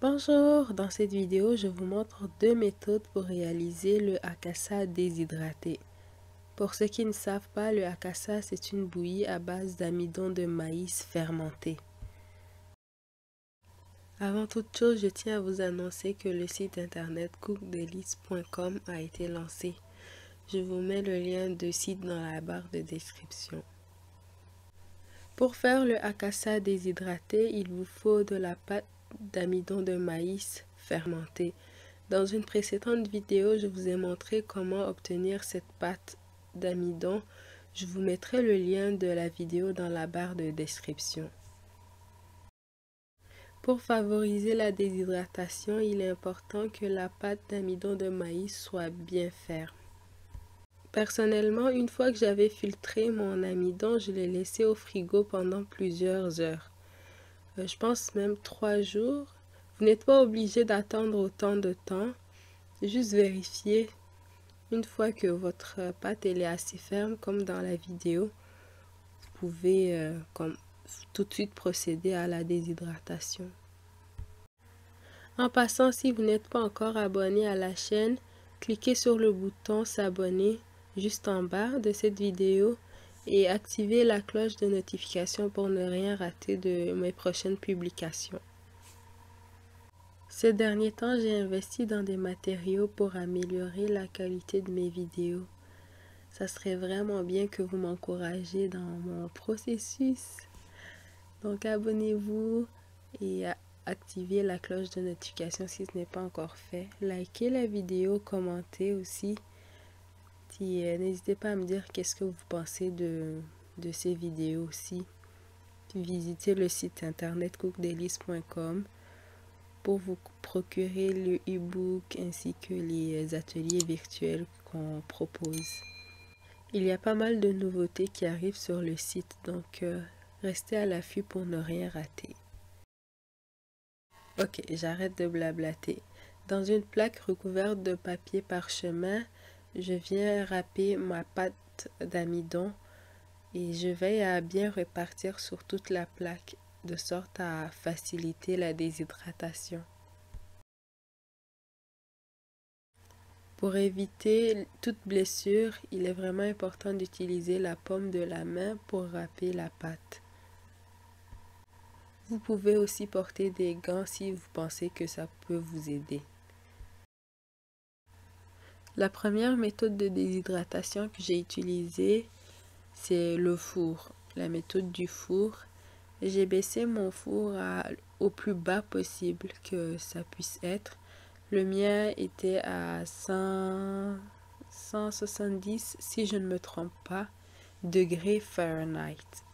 Bonjour, dans cette vidéo, je vous montre deux méthodes pour réaliser le akassa déshydraté. Pour ceux qui ne savent pas, le akassa c'est une bouillie à base d'amidon de maïs fermenté. Avant toute chose, je tiens à vous annoncer que le site internet cookdelice.com a été lancé. Je vous mets le lien de site dans la barre de description. Pour faire le akassa déshydraté, il vous faut de la pâte d'amidon de maïs fermenté. Dans une précédente vidéo, je vous ai montré comment obtenir cette pâte d'amidon. Je vous mettrai le lien de la vidéo dans la barre de description. Pour favoriser la déshydratation, il est important que la pâte d'amidon de maïs soit bien ferme. Personnellement, une fois que j'avais filtré mon amidon, je l'ai laissé au frigo pendant plusieurs heures. Je pense même 3 jours. Vous n'êtes pas obligé d'attendre autant de temps. Juste vérifier. Une fois que votre pâte elle est assez ferme, comme dans la vidéo, vous pouvez tout de suite procéder à la déshydratation. En passant, si vous n'êtes pas encore abonné à la chaîne, cliquez sur le bouton s'abonner juste en bas de cette vidéo et activez la cloche de notification pour ne rien rater de mes prochaines publications. Ces derniers temps, j'ai investi dans des matériaux pour améliorer la qualité de mes vidéos. Ça serait vraiment bien que vous m'encouragez dans mon processus. Donc abonnez-vous et activez la cloche de notification si ce n'est pas encore fait. Likez la vidéo, commentez aussi. N'hésitez pas à me dire qu'est-ce que vous pensez de ces vidéos aussi. Visitez le site internet cookdelice.com pour vous procurer le e-book ainsi que les ateliers virtuels qu'on propose. Il y a pas mal de nouveautés qui arrivent sur le site, donc restez à l'affût pour ne rien rater. Ok, j'arrête de blablater. Dans une plaque recouverte de papier parchemin, je viens râper ma pâte d'amidon et je veille à bien répartir sur toute la plaque de sorte à faciliter la déshydratation. Pour éviter toute blessure, il est vraiment important d'utiliser la paume de la main pour râper la pâte. Vous pouvez aussi porter des gants si vous pensez que ça peut vous aider. La première méthode de déshydratation que j'ai utilisée, c'est le four, la méthode du four. J'ai baissé mon four au plus bas possible que ça puisse être. Le mien était à 170, si je ne me trompe pas, degrés Fahrenheit.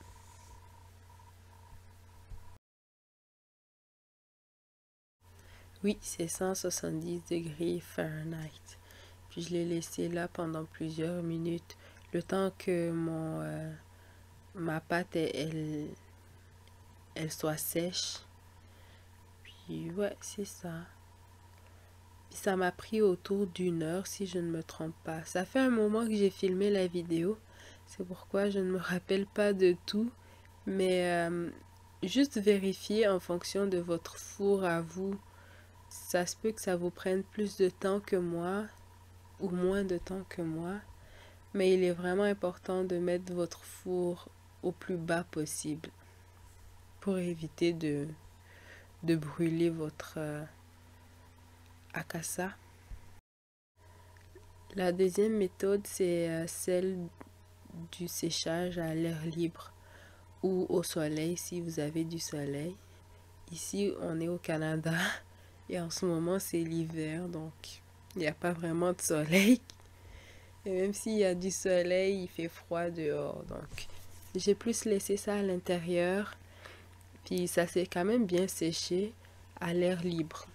Oui, c'est 170 degrés Fahrenheit. Puis je l'ai laissé là pendant plusieurs minutes, le temps que ma pâte elle soit sèche. Puis ouais, c'est ça. Puis ça m'a pris autour d'1 heure si je ne me trompe pas. Ça fait un moment que j'ai filmé la vidéo, c'est pourquoi je ne me rappelle pas de tout. Mais juste vérifier en fonction de votre four à vous. Ça se peut que ça vous prenne plus de temps que moi ou moins de temps que moi. Mais il est vraiment important de mettre votre four au plus bas possible pour éviter de brûler votre akassa. La deuxième méthode, c'est celle du séchage à l'air libre ou au soleil si vous avez du soleil. Ici, on est au Canada et en ce moment, c'est l'hiver, donc il n'y a pas vraiment de soleil. Et même s'il y a du soleil, il fait froid dehors. Donc, j'ai plus laissé ça à l'intérieur. Puis ça s'est quand même bien séché à l'air libre,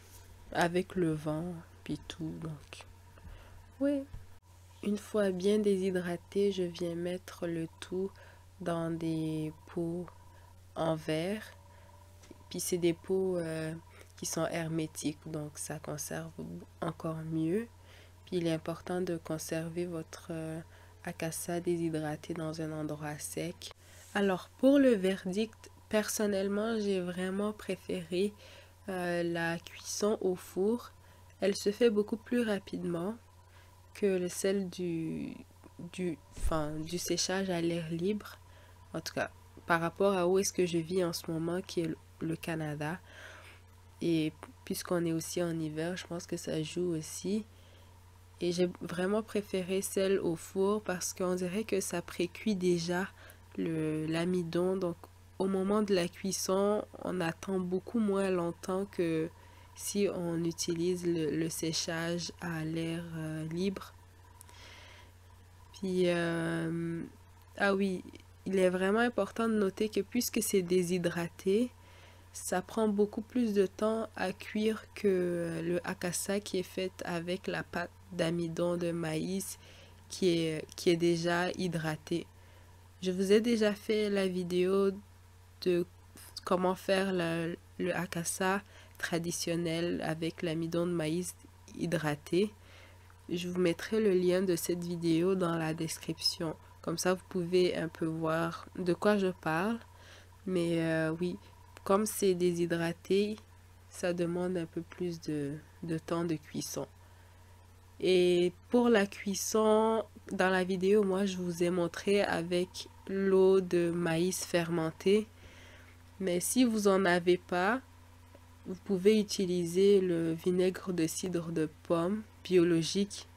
avec le vent, puis tout. Donc, oui. Une fois bien déshydraté, je viens mettre le tout dans des pots en verre. Puis c'est des pots qui sont hermétiques, donc ça conserve encore mieux. Puis il est important de conserver votre akassa déshydraté dans un endroit sec. Alors pour le verdict, personnellement, j'ai vraiment préféré la cuisson au four, elle se fait beaucoup plus rapidement que celle du séchage à l'air libre. En tout cas, par rapport à où est-ce que je vis en ce moment, qui est le Canada. Et puisqu'on est aussi en hiver, je pense que ça joue aussi. Et j'ai vraiment préféré celle au four parce qu'on dirait que ça précuit déjà l'amidon. Donc, au moment de la cuisson, on attend beaucoup moins longtemps que si on utilise le séchage à l'air libre. Puis, ah oui, il est vraiment important de noter que puisque c'est déshydraté, ça prend beaucoup plus de temps à cuire que le hakasa qui est fait avec la pâte d'amidon de maïs qui est déjà hydratée. Je vous ai déjà fait la vidéo de comment faire le hakasa traditionnel avec l'amidon de maïs hydraté. Je vous mettrai le lien de cette vidéo dans la description. Comme ça, vous pouvez un peu voir de quoi je parle. Mais oui, comme c'est déshydraté, ça demande un peu plus de temps de cuisson. Et pour la cuisson, dans la vidéo, moi, je vous ai montré avec l'eau de maïs fermentée. Mais si vous en avez pas, vous pouvez utiliser le vinaigre de cidre de pomme biologique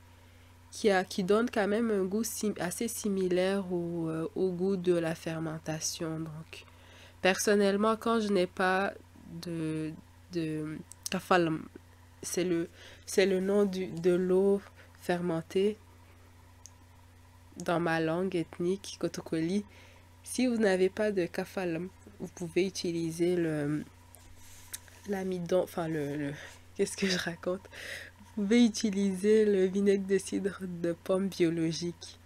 qui donne quand même un goût assez similaire au goût de la fermentation. Donc, personnellement, quand je n'ai pas de kafal, c'est le nom de l'eau fermentée dans ma langue ethnique, Kotokoli. Si vous n'avez pas de kafal, vous pouvez utiliser l'amidon, enfin qu'est-ce que je raconte? Vous pouvez utiliser le vinaigre de cidre de pomme biologique.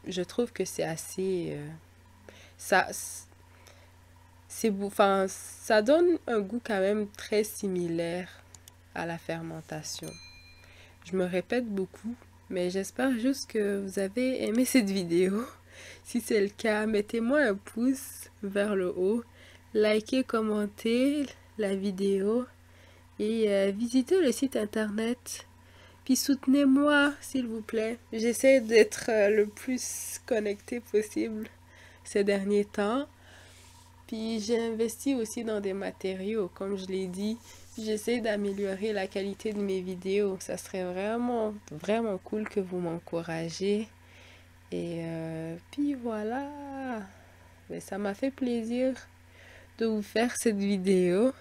Je trouve que c'est assez... ça, enfin, ça donne un goût quand même très similaire à la fermentation. Je me répète beaucoup, mais j'espère juste que vous avez aimé cette vidéo. Si c'est le cas, mettez-moi un pouce vers le haut, likez, commentez la vidéo et visitez le site internet. Puis soutenez-moi, s'il vous plaît. J'essaie d'être le plus connecté possible ces derniers temps. Puis j'ai investi aussi dans des matériaux, comme je l'ai dit. J'essaie d'améliorer la qualité de mes vidéos. Ça serait vraiment, vraiment cool que vous m'encouragez. Et puis voilà. Mais ça m'a fait plaisir de vous faire cette vidéo.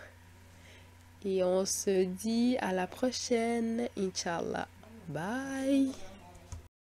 Et on se dit à la prochaine, Inch'Allah. Bye!